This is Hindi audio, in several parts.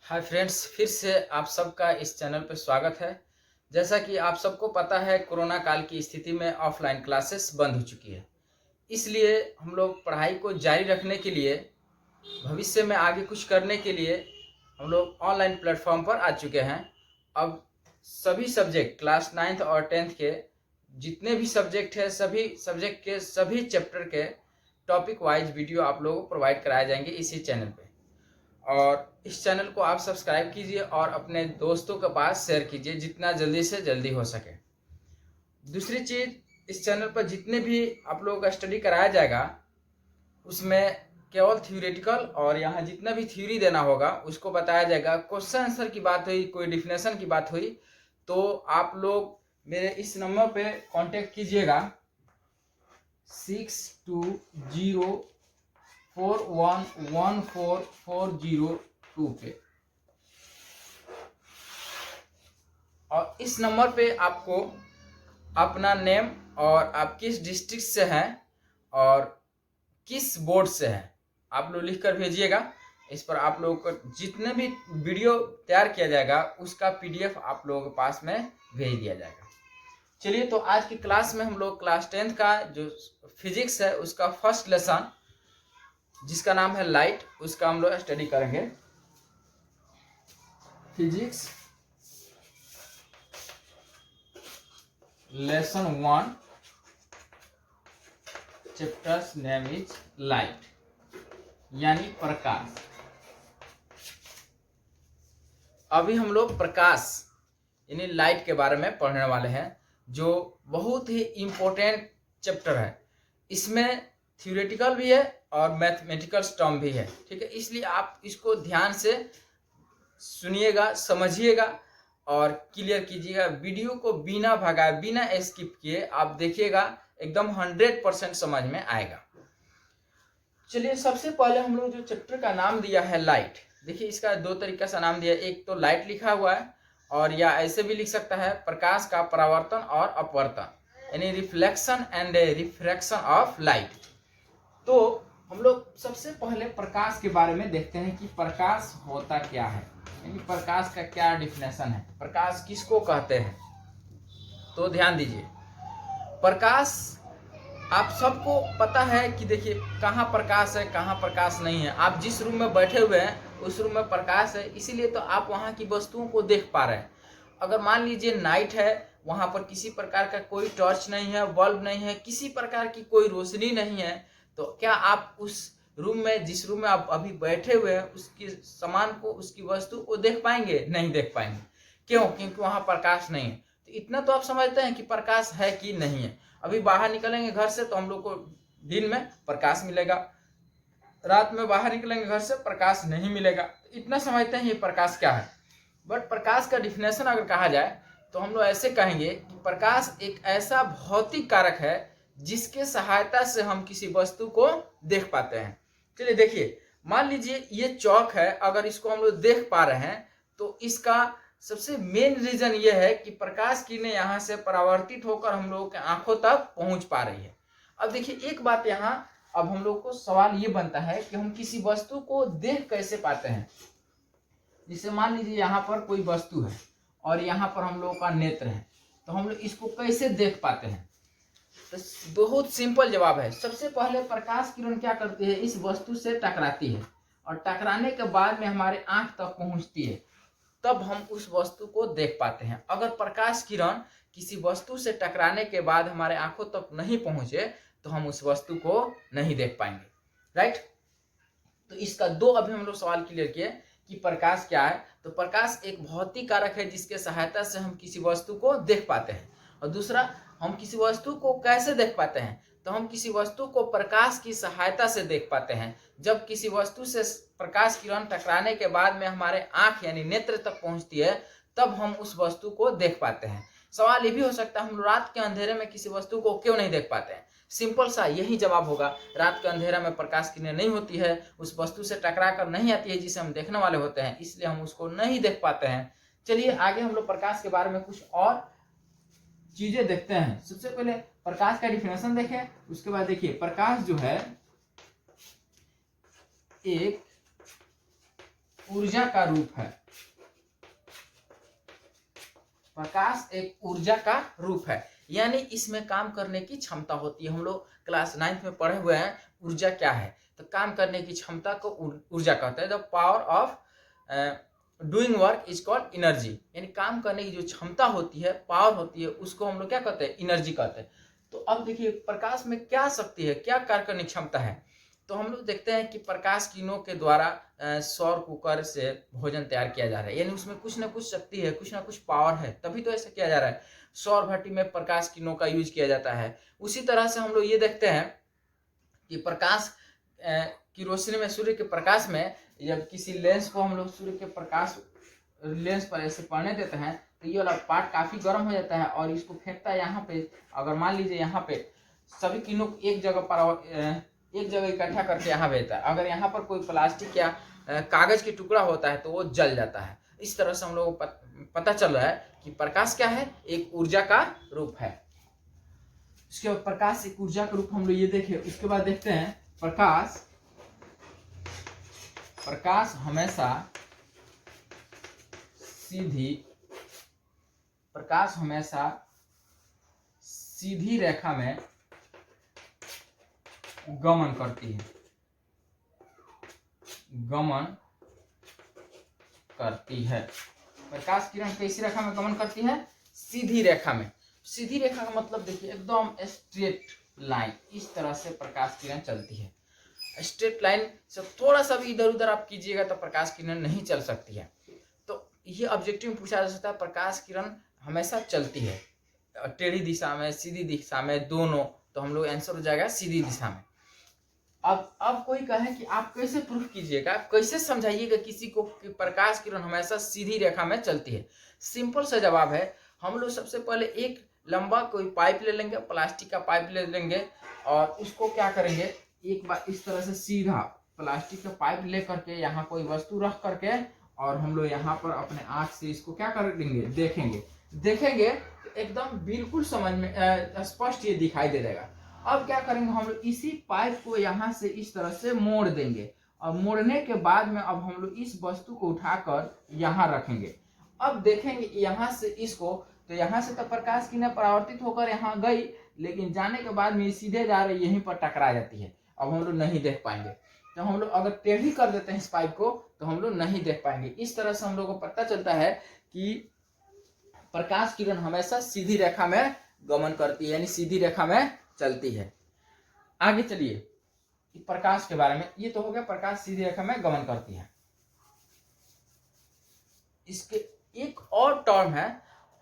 हाय फ्रेंड्स, फिर से आप सबका इस चैनल पर स्वागत है। जैसा कि आप सबको पता है, कोरोना काल की स्थिति में ऑफलाइन क्लासेस बंद हो चुकी है। इसलिए हम लोग पढ़ाई को जारी रखने के लिए, भविष्य में आगे कुछ करने के लिए हम लोग ऑनलाइन प्लेटफॉर्म पर आ चुके हैं। अब सभी सब्जेक्ट क्लास 9th और 10th के जितने भी सब्जेक्ट है, सभी सब्जेक्ट के सभी चैप्टर के टॉपिक वाइज वीडियो आप लोगों को प्रोवाइड कराए जाएंगे इसी चैनल पे। और इस चैनल को आप सब्सक्राइब कीजिए और अपने दोस्तों के पास शेयर कीजिए जितना जल्दी से जल्दी हो सके। दूसरी चीज़, इस चैनल पर जितने भी आप लोगों का स्टडी कराया जाएगा उसमें केवल थ्योरेटिकल और यहाँ जितना भी थ्योरी देना होगा उसको बताया जाएगा। क्वेश्चन आंसर की बात हुई, कोई डिफिनेशन की बात हुई तो आप लोग मेरे इस नंबर पे कांटेक्ट कीजिएगा 6204114402 पे। और इस नंबर पे आपको अपना नेम और आप किस डिस्ट्रिक्ट से हैं और किस बोर्ड से हैं आप लोग लिख कर भेजिएगा। इस पर आप लोगों को जितने भी वीडियो तैयार किया जाएगा उसका पीडीएफ आप लोगों के पास में भेज दिया जाएगा। चलिए, तो आज की क्लास में हम लोग क्लास 10th का जो फिजिक्स है उसका फर्स्ट लेसन जिसका नाम है लाइट, उसका हम लोग स्टडी करेंगे। Physics lesson 1, chapters name is light, यानी प्रकाश। अभी हम लोग प्रकाश यानी लाइट के बारे में पढ़ने वाले हैं, जो बहुत ही इम्पोर्टेंट चैप्टर है। इसमें थ्योरेटिकल भी है और मैथमेटिकल टर्म भी है, ठीक है। इसलिए आप इसको ध्यान से सुनिएगा, समझिएगा और क्लियर कीजिएगा। वीडियो को बिना भगाए, बिना स्किप किए आप देखिएगा, एकदम 100% समझ में आएगा। चलिए, सबसे पहले हम लोग जो चैप्टर का नाम दिया है लाइट, देखिए इसका दो तरीका से नाम दिया है। एक तो लाइट लिखा हुआ है और या ऐसे भी लिख सकता है प्रकाश का परावर्तन और अपवर्तन, यानी reflection and refraction of light. तो हम लोग सबसे पहले प्रकाश के बारे में देखते हैं कि प्रकाश होता क्या है, यानी प्रकाश का क्या डिफिनेशन है, प्रकाश किसको कहते हैं। तो ध्यान दीजिए, प्रकाश आप सबको पता है कि देखिए कहाँ प्रकाश है कहाँ प्रकाश नहीं है। आप जिस रूम में बैठे हुए हैं उस रूम में प्रकाश है, इसीलिए तो आप वहाँ की वस्तुओं को देख पा रहे हैं। अगर मान लीजिए नाइट है, वहाँ पर किसी प्रकार का कोई टॉर्च नहीं है, बल्ब नहीं है, किसी प्रकार की कोई रोशनी नहीं है, तो क्या आप उस रूम में, जिस रूम में आप अभी बैठे हुए हैं, उसकी सामान को, उसकी वस्तु को देख पाएंगे? नहीं देख पाएंगे। क्यों? क्योंकि वहाँ प्रकाश नहीं है। तो इतना तो आप समझते हैं कि प्रकाश है कि नहीं है। अभी बाहर निकलेंगे घर से तो हम लोग को दिन में प्रकाश मिलेगा, रात में बाहर निकलेंगे घर से प्रकाश नहीं मिलेगा। तो इतना समझते हैं ये प्रकाश क्या है। बट प्रकाश का डिफिनेशन अगर कहा जाए तो हम लोग ऐसे कहेंगे कि प्रकाश एक ऐसा भौतिक कारक है जिसके सहायता से हम किसी वस्तु को देख पाते हैं। चलिए देखिए, मान लीजिए ये चौक है, अगर इसको हम लोग देख पा रहे हैं तो इसका सबसे मेन रीजन ये है कि प्रकाश किरणें यहाँ से परावर्तित होकर हम लोगों के आंखों तक पहुंच पा रही है। अब देखिए एक बात यहाँ, अब हम लोग को सवाल ये बनता है कि हम किसी वस्तु को देख कैसे पाते हैं। जैसे मान लीजिए यहाँ पर कोई वस्तु है और यहाँ पर हम लोगों का नेत्र है, तो हम लोग इसको कैसे देख पाते हैं? तो बहुत सिंपल जवाब है। सबसे पहले प्रकाश किरण क्या करती है, इस वस्तु से टकराती है और टकराने के बाद में हमारे आंख तक पहुंचती है, तब हम उस वस्तु को देख पाते हैं। अगर प्रकाश किरण किसी वस्तु से टकराने के बाद हमारे आंखों तक नहीं पहुंचे तो हम उस वस्तु को नहीं देख पाएंगे, राइट। तो इसका दो अभी हम लोग सवाल क्लियर किए कि प्रकाश क्या है। तो प्रकाश एक भौतिक कारक है जिसके सहायता से हम किसी वस्तु को देख पाते हैं। और दूसरा, हम किसी वस्तु को कैसे देख पाते हैं, तो हम किसी वस्तु को प्रकाश की सहायता से देख पाते हैं। जब किसी वस्तु से प्रकाश किरण टकराने के बाद में हमारे आंख यानी नेत्र तक पहुंचती है, तब हम उस वस्तु को देख पाते हैं। सवाल ये भी हो सकता है, हम रात के अंधेरे में किसी वस्तु को क्यों नहीं देख पाते हैं? सिंपल सा यही जवाब होगा, रात के अंधेरा में प्रकाश किरणें नहीं होती है, उस वस्तु से टकरा कर नहीं आती है जिसे हम देखने वाले होते हैं, इसलिए हम उसको नहीं देख पाते हैं। चलिए आगे हम लोग प्रकाश के बारे में कुछ और चीजें देखते हैं। सबसे पहले प्रकाश का डिफिनेशन देखें, उसके बाद देखिए प्रकाश जो है एक ऊर्जा का रूप है। प्रकाश एक ऊर्जा का रूप है, यानी इसमें काम करने की क्षमता होती है। हम लोग क्लास 9th में पढ़े हुए हैं ऊर्जा क्या है, तो काम करने की क्षमता को ऊर्जा कहते हैं। The power of doing work is called energy, यानी काम करने की जो क्षमता होती है, पावर होती है, उसको हम लोग क्या कहते हैं, एनर्जी कहते हैं। तो अब देखिए प्रकाश में क्या शक्ति है, क्या कार्य करने की क्षमता है। तो हम लोग देखते हैं कि प्रकाश किरणों के द्वारा सौर कुकर से भोजन तैयार किया जा रहा है, यानी उसमें कुछ ना कुछ शक्ति है, कुछ ना कुछ पावर है, तभी तो ऐसा किया जा रहा है। सौर भट्टी में प्रकाश किरणों का यूज किया जाता है। उसी तरह से हम लोग ये देखते हैं कि प्रकाश की रोशनी में, सूर्य के प्रकाश में, जब किसी लेंस को हम लोग सूर्य के प्रकाश लेंस पर ऐसे पड़ने देते हैं तो ये वाला पार्ट काफी गर्म हो जाता है और इसको फेंकता है यहाँ पे। अगर मान लीजिए यहाँ पे सभी किरणों को एक जगह इकट्ठा करके यहाँ भेजता है। अगर यहाँ पर कोई प्लास्टिक या कागज की टुकड़ा होता है तो वो जल जाता है। इस तरह से हम लोगों को पता चल रहा है कि प्रकाश क्या है, एक ऊर्जा का रूप है। उसके बाद प्रकाश एक ऊर्जा का रूप हम लोग ये देखे। उसके बाद देखते हैं प्रकाश हमेशा सीधी रेखा में गमन करती है। प्रकाश किरण कैसी रेखा में गमन करती है, सीधी रेखा में। सीधी रेखा का मतलब देखिए एकदम स्ट्रेट लाइन, इस तरह से प्रकाश किरण चलती है। स्ट्रेट लाइन से थोड़ा सा भी इधर उधर आप कीजिएगा तो प्रकाश किरण नहीं चल सकती है। तो ये ऑब्जेक्टिव में पूछा जा सकता है, प्रकाश किरण हमेशा चलती है टेढ़ी दिशा में, सीधी दिशा में, दोनों। तो हम लोग आंसर हो जाएगा सीधी दिशा में। अब कोई कहे कि आप कैसे प्रूफ कीजिएगा, कैसे समझाइएगा किसी को कि प्रकाश किरण हमेशा सीधी रेखा में चलती है। सिंपल सा जवाब है, हम लोग सबसे पहले एक लंबा कोई पाइप ले लेंगे, प्लास्टिक का पाइप ले लेंगे और उसको क्या करेंगे, एक बार इस तरह से सीधा प्लास्टिक का पाइप ले करके यहाँ कोई वस्तु रख करके और हम लोग यहाँ पर अपने आँख से इसको क्या कर देंगे, देखेंगे तो एकदम बिल्कुल समझ में स्पष्ट ये दिखाई दे देगा। अब क्या करेंगे, हम लोग इसी पाइप को यहाँ से इस तरह से मोड़ देंगे और मोड़ने के बाद में अब हम लोग इस वस्तु को उठाकर यहाँ रखेंगे। अब देखेंगे यहाँ से इसको, तो यहाँ से तो प्रकाश किरण परावर्तित होकर यहाँ गई, लेकिन जाने के बाद में सीधे जा रही यहीं पर टकरा जाती है। अब हम लोग नहीं देख पाएंगे। तो हम लोग अगर टेढ़ी कर देते हैं इस पाइप को तो हम लोग नहीं देख पाएंगे। इस तरह से हम लोग को पता चलता है कि प्रकाश किरण हमेशा सीधी रेखा में गमन करती है, यानी सीधी रेखा में चलती है। आगे चलिए प्रकाश के बारे में, ये तो हो गया प्रकाश सीधी रेखा में गमन करती है। इसके एक और टर्म है,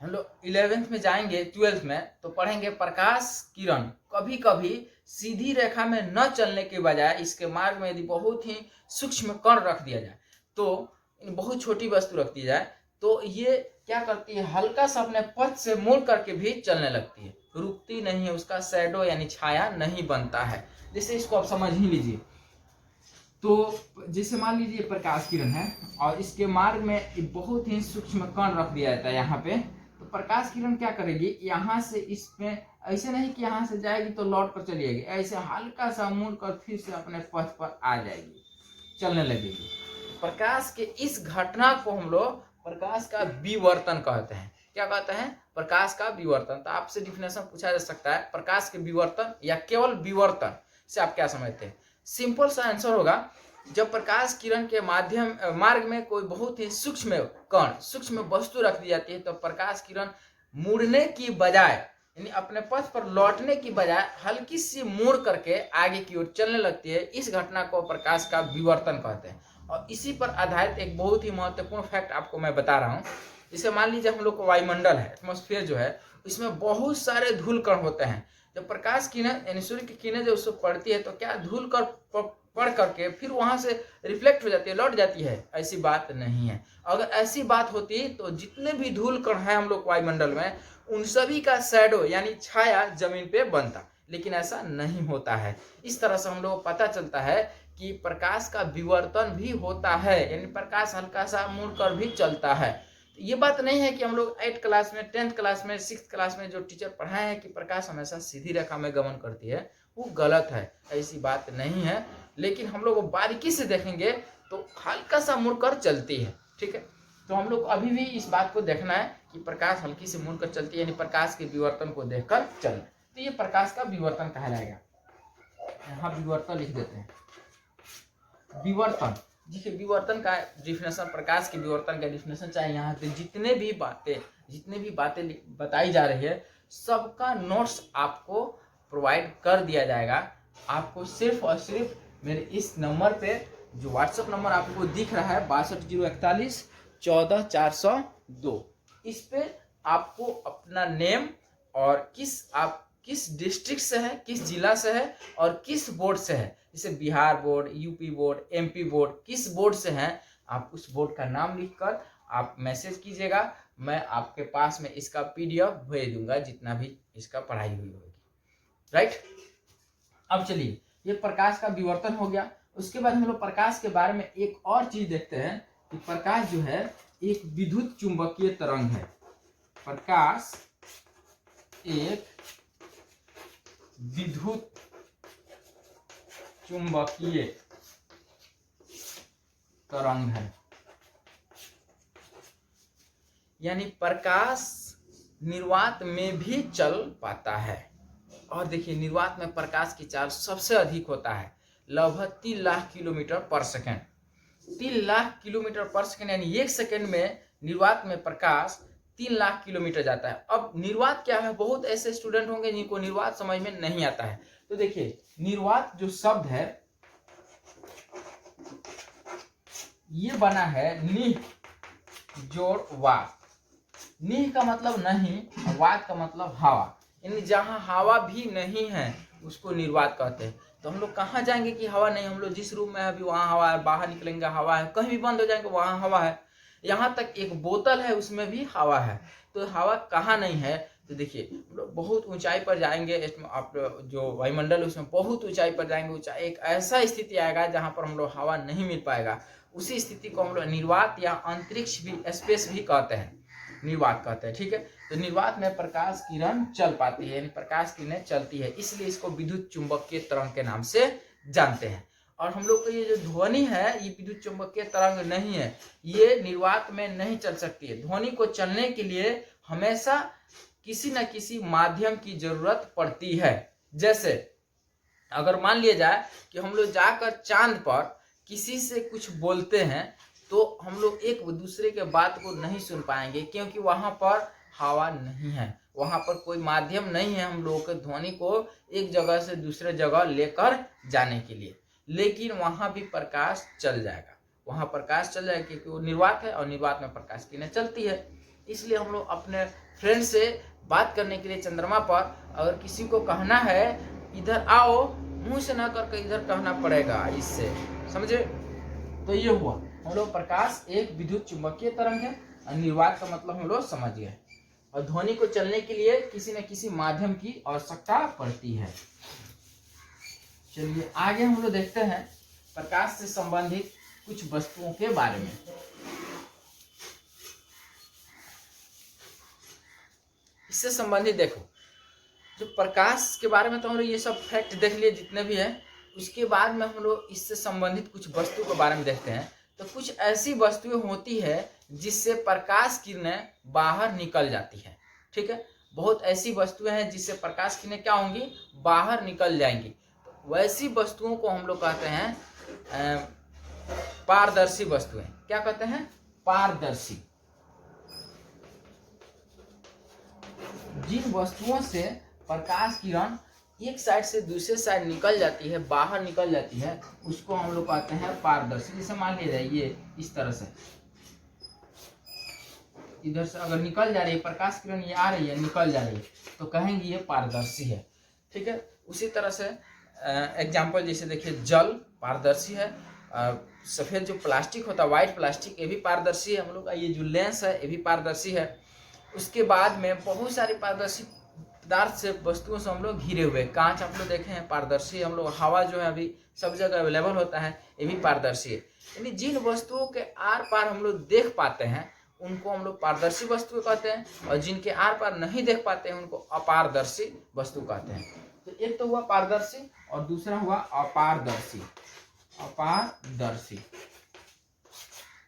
हम लोग 11th में जाएंगे, 12th में तो पढ़ेंगे प्रकाश किरण कभी कभी सीधी रेखा में न चलने के बजाय इसके मार्ग में यदि बहुत ही सूक्ष्म कण रख दिया जाए, तो बहुत छोटी वस्तु रख दी जाए तो ये क्या करती है, हल्का सा अपने पथ से मुड़ करके भी चलने लगती है, रुकती नहीं है, उसका शैडो यानी छाया नहीं बनता है। जैसे इसको आप समझ ही लीजिए, तो जैसे मान लीजिए प्रकाश किरण है और इसके मार्ग में बहुत ही सूक्ष्म कण रख दिया जाता है यहाँ पे, तो प्रकाश किरण क्या करेगी, यहाँ से इसमें ऐसे नहीं कि यहाँ से जाएगी तो लौट कर चली जाएगी, ऐसे हल्का सा मुड़ कर फिर से अपने पथ पर आ जाएगी, चलने लगेगी। प्रकाश के इस घटना को हम लोग प्रकाश का विवर्तन कहते हैं। क्या कहते हैं, प्रकाश का विवर्तन। तो आपसे डिफिनेशन पूछा जा सकता है प्रकाश के विवर्तन या केवल विवर्तन से आप क्या समझते हैं। सिंपल सा आंसर होगा, जब प्रकाश किरण के मार्ग में कोई बहुत ही सूक्ष्म कण, सूक्ष्म वस्तु रख दी जाती है तो प्रकाश किरण मुड़ने की बजाय यानी अपने पथ पर लौटने की बजाय हल्की सी मुड़ करके आगे की ओर चलने लगती है। इस घटना को प्रकाश का विवर्तन कहते हैं। और इसी पर आधारित एक बहुत ही महत्वपूर्ण फैक्ट आपको मैं बता रहा हूँ। जैसे मान लीजिए हम लोग को वायुमंडल है, एटमॉस्फेयर जो है, इसमें बहुत सारे धूल कण होते हैं। जब प्रकाश किरण यानी सूर्य की किरणें जब उसको पड़ती है तो क्या धूल कण पड़ करके फिर वहां से रिफ्लेक्ट हो जाती है, लौट जाती है? ऐसी बात नहीं है। अगर ऐसी बात होती तो जितने भी धूल कण हैं हम लोग वायुमंडल में, उन सभी का शैडो यानी छाया जमीन पे बनता, लेकिन ऐसा नहीं होता है। इस तरह से हम लोग को पता चलता है कि प्रकाश का विवर्तन भी होता है, यानी प्रकाश हल्का सा मुड़ कर भी चलता है। ये बात नहीं है कि हम लोग 8th क्लास में, 10th क्लास में, 6th क्लास में जो टीचर पढ़ाए हैं कि प्रकाश हमेशा सीधी रेखा में गमन करती है, वो गलत है, ऐसी बात नहीं है। लेकिन हम लोग बारीकी से देखेंगे तो हल्का सा मुड़कर चलती है। ठीक है, तो हम लोग अभी भी इस बात को देखना है कि प्रकाश हल्की से मुड़कर चलती है, यानी प्रकाश के विवर्तन को देखकर चलना। तो ये प्रकाश का विवर्तन कहलाएगा। यहाँ विवर्तन लिख देते हैं। विवर्तन, देखिए विवर्तन का डिफिनेशन, प्रकाश के विवर्तन का डिफिनेशन चाहे यहाँ पे जितने भी बातें बताई जा रही है सबका नोट्स आपको प्रोवाइड कर दिया जाएगा। आपको सिर्फ और सिर्फ मेरे इस नंबर पे, जो व्हाट्सएप नंबर आपको दिख रहा है 6201414402, इस पे आपको अपना नेम और आप किस डिस्ट्रिक्ट से है, किस जिला से है और किस बोर्ड से है, जैसे Bihar board, UP board, MP board, किस बोर्ड से हैं, आप उस बोर्ड का नाम लिखकर आप मैसेज कीजिएगा। मैं आपके पास में इसका पीडीएफ भेज दूंगा, जितना भी इसका पढ़ाई हुई होगी। राइट, अब चलिए, ये प्रकाश का विवर्तन हो गया। उसके बाद हम लोग प्रकाश के बारे में एक और चीज देखते हैं कि प्रकाश जो है एक विद्युत चुंबकीय तरंग है। प्रकाश एक विद्युत चुंबकीय तरंग है, यानी प्रकाश निर्वात में भी चल पाता है। और देखिए, निर्वात में प्रकाश की चार्ज सबसे अधिक होता है, लगभग 3 लाख किलोमीटर पर सेकेंड। 3 लाख किलोमीटर पर सेकेंड, यानी 1 सेकेंड में निर्वात में प्रकाश 3 लाख किलोमीटर जाता है। अब निर्वात क्या है, बहुत ऐसे स्टूडेंट होंगे जिनको निर्वात समझ में नहीं आता है। तो देखिए, निर्वात जो शब्द है ये बना है निह जोड़ वात। निह का मतलब नहीं, वात का मतलब हवा, यानी जहाँ हवा भी नहीं है उसको निर्वात कहते हैं। तो हम लोग कहाँ जाएंगे कि हवा नहीं, हम लोग जिस रूम में है अभी वहाँ हवा है, बाहर निकलेंगे हवा है, कहीं भी बंद हो जाएंगे वहाँ हवा है, यहाँ तक एक बोतल है उसमें भी हवा है। तो हवा कहाँ नहीं है, तो देखिए बहुत ऊंचाई पर जाएंगे, आप जो वायुमंडल उसमें बहुत ऊंचाई पर जाएंगे, ऊंचाई एक ऐसा स्थिति आएगा जहाँ पर हम लोग हवा नहीं मिल पाएगा, उसी स्थिति को हम लोग निर्वात या अंतरिक्ष भी, स्पेस भी कहते हैं, निर्वात कहते हैं। ठीक है, तो निर्वात में प्रकाश किरण चल पाती है, यानी प्रकाश किरणें चलती है, इसलिए इसको विद्युत चुंबकीय तरंग के नाम से जानते हैं। और हम लोग को ये जो ध्वनि है ये विद्युत चुंबकीय तरंग नहीं है, ये निर्वात में नहीं चल सकती है। ध्वनि को चलने के लिए हमेशा किसी न किसी माध्यम की जरूरत पड़ती है। जैसे अगर मान लिया जाए कि हम लोग जाकर चांद पर किसी से कुछ बोलते हैं तो हम लोग एक दूसरे के बात को नहीं सुन पाएंगे, क्योंकि वहां पर हवा नहीं है, वहां पर कोई माध्यम नहीं है हम लोगों के ध्वनि को एक जगह से दूसरे जगह लेकर जाने के लिए। लेकिन वहां भी प्रकाश चल जाएगा, वहां प्रकाश चल जाएगा क्योंकि वो निर्वात है और निर्वात में प्रकाश किरणें चलती है। इसलिए हम लोग अपने फ्रेंड से बात करने के लिए चंद्रमा पर अगर किसी को कहना है इधर आओ, मुंह से ना करके इधर कहना पड़ेगा, इससे समझे। तो ये हुआ, हम लोग प्रकाश एक विद्युत चुंबकीय तरंग है और निर्वात का मतलब हम लोग समझ गए। और ध्वनि को चलने के लिए किसी न किसी माध्यम की आवश्यकता पड़ती है। चलिए आगे हम लोग देखते हैं प्रकाश से संबंधित कुछ वस्तुओं के बारे में। इससे संबंधित देखो, जो प्रकाश के बारे में तो हम लोग ये सब फैक्ट देख लिए जितने भी है, उसके बाद में हम लोग इससे संबंधित कुछ वस्तु के बारे में देखते हैं। तो कुछ ऐसी वस्तुएं होती है जिससे प्रकाश किरणें बाहर निकल जाती है। ठीक है, बहुत ऐसी वस्तुएं हैं जिससे प्रकाश किरणें क्या होंगी, बाहर निकल जाएंगी। तो वैसी वस्तुओं को हम लोग कहते हैं पारदर्शी वस्तुएं। क्या कहते हैं, पारदर्शी। जिन वस्तुओं से प्रकाश किरण एक साइड से दूसरे साइड निकल जाती है, बाहर निकल जाती है, उसको हम लोग कहते हैं पारदर्शी। जैसे मान लीजिए ये इस तरह से इधर से अगर निकल जा रही है प्रकाश किरण, ये आ रही है निकल जा रही है, तो कहेंगे ये पारदर्शी है। ठीक है, उसी तरह से एग्जाम्पल जैसे देखिए जल पारदर्शी है, सफ़ेद जो प्लास्टिक होता है व्हाइट प्लास्टिक, ये भी पारदर्शी है। हम लोग का ये जो लेंस है ये भी पारदर्शी है। उसके बाद में बहुत सारी पारदर्शी पदार्थ से वस्तुओं से हम लोग घिरे हुए, कांच आप लोग देखे हैं पारदर्शी। हम लोग हवा जो है अभी सब जगह अवेलेबल होता है, ये भी पारदर्शी है। यानी जिन वस्तुओं के आर पार हम लोग देख पाते हैं उनको हम लोग पारदर्शी वस्तु कहते हैं, और जिनके आर पार नहीं देख पाते हैं उनको अपारदर्शी वस्तु कहते हैं। तो एक तो हुआ पारदर्शी और दूसरा हुआ अपारदर्शी। अपारदर्शी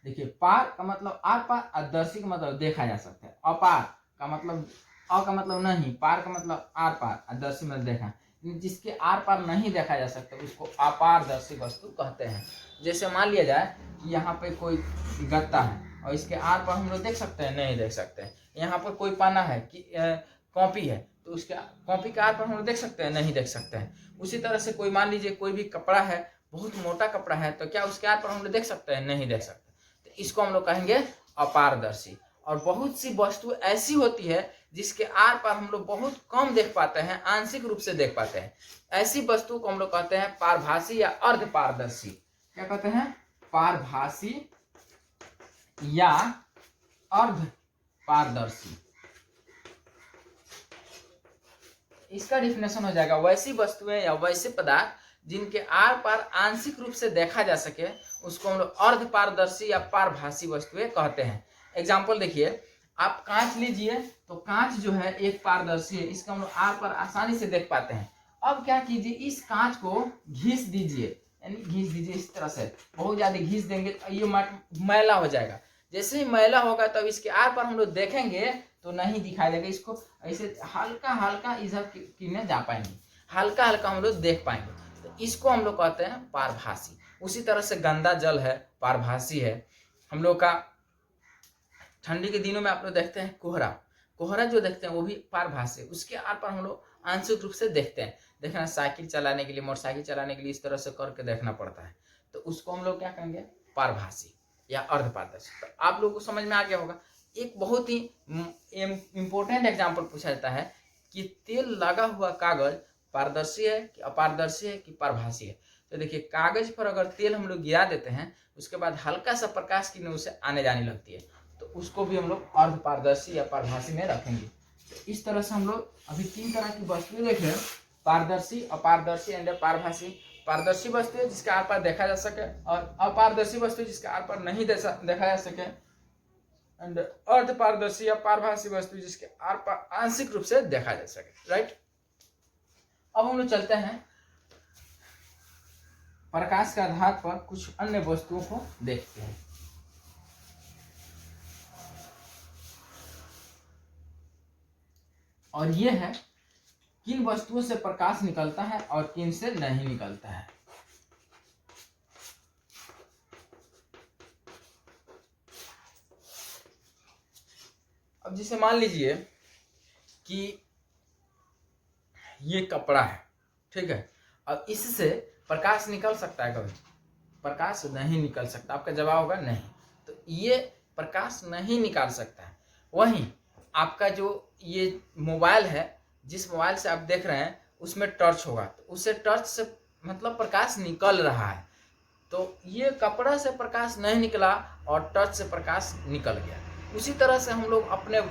देखिए पार का मतलब आर पार, अदर्शी का मतलब देखा जा सकता है, अपार का मतलब का मतलब नहीं, पार का मतलब आर पार, अदर्शी मतलब देखा। जिसके आर पार नहीं देखा जा सकता उसको अपारदर्शी वस्तु कहते हैं। जैसे मान लिया जाए कि यहाँ पे कोई गत्ता है और इसके आर पार हम लोग देख सकते हैं, नहीं देख सकते हैं। यहाँ पर कोई पन्ना है कि कॉपी है तो उसके कॉपी के आर पार हम लोग देख सकते हैं, नहीं देख सकते हैं। उसी तरह से कोई मान लीजिए कोई भी कपड़ा है, बहुत मोटा कपड़ा है, तो क्या उसके आर पार हम लोग देख सकते हैं, नहीं देख सकते। तो इसको हम लोग कहेंगे अपारदर्शी। और बहुत सी वस्तु ऐसी होती है जिसके आर पार हम लोग बहुत कम देख पाते हैं, आंशिक रूप से देख पाते हैं। ऐसी वस्तु को हम लोग कहते हैं पारभासी या अर्ध पारदर्शी। क्या कहते हैं? पारभासी या अर्ध पारदर्शी। इसका डिफिनेशन हो जाएगा वैसी वस्तुएं या वैसे पदार्थ जिनके आर पार आंशिक रूप से देखा जा सके, उसको हम लोग अर्ध पारदर्शी या पारभासी वस्तुएं कहते हैं। एग्जाम्पल देखिए, आप कांच लीजिए तो कांच जो है एक पारदर्शी है, इसका हम लोग आर पार आसानी से देख पाते हैं। अब क्या कीजिए, इस कांच को घिस दीजिए, यानी घिस दीजिए इस तरह से, बहुत ज्यादा घिस देंगे तो ये मैला हो जाएगा। जैसे ही मैला होगा तब इसके आर पार हम लोग देखेंगे तो नहीं दिखाई देगा, इसको ऐसे हल्का हल्का इधर किने जा पाएंगे, हल्का हल्का हम लोग देख पाएंगे, तो इसको हम लोग कहते हैं पारभासी। उसी तरह से गंदा जल है, पारभासी है। हम लोग का ठंडी के दिनों में आप लोग देखते हैं कोहरा, कोहरा जो देखते हैं वो भी पारभासी है, उसके आर पार हम लोग आंशिक रूप से देखते हैं। देखना साइकिल चलाने के लिए, मोटरसाइकिल चलाने के लिए इस तरह से करके देखना पड़ता है, तो उसको हम लोग क्या कहेंगे? पारभासी या अर्ध पारदर्शी। तो आप लोगों को समझ में आ गया होगा। एक बहुत ही इंपॉर्टेंट एग्जाम्पल पूछा जाता है कि तेल लगा हुआ कागज पारदर्शी है कि अपारदर्शी है कि पारभासी है। तो देखिए, कागज पर अगर तेल हम लोग गिरा देते हैं, उसके बाद हल्का सा प्रकाश की किरण उसे आने जाने लगती है, तो उसको भी हम लोग अर्ध पारदर्शी या पारभासी में रखेंगे। तो इस तरह से हम लोग अभी 3 तरह की वस्तुएं देख रहे हैं, पारदर्शी, अपारदर्शी एंड पारभासी। पारदर्शी वस्तु है जिसका आर पार देखा जा सके, और अपारदर्शी वस्तु जिसका आर पार नहीं देखा जा सके, एंड अर्ध पारदर्शी या पारभासी वस्तु जिसके आर पार आंशिक रूप से देखा जा सके। राइट, अब हम लोग चलते हैं प्रकाश के आधार पर कुछ अन्य वस्तुओं को देखते हैं। और ये है किन वस्तुओं से प्रकाश निकलता है और किन से नहीं निकलता है। अब जैसे मान लीजिए कि ये कपड़ा है, ठीक है, अब इससे प्रकाश निकल सकता है? कभी प्रकाश नहीं निकल सकता। आपका जवाब होगा नहीं, तो ये प्रकाश नहीं निकाल सकता है। वहीं आपका जो ये मोबाइल है, जिस मोबाइल से आप देख रहे हैं उसमें टॉर्च होगा, तो उससे टॉर्च से मतलब प्रकाश निकल रहा है। तो ये कपड़ा से प्रकाश नहीं निकला और टॉर्च से प्रकाश निकल गया। उसी तरह से हम लोग अपने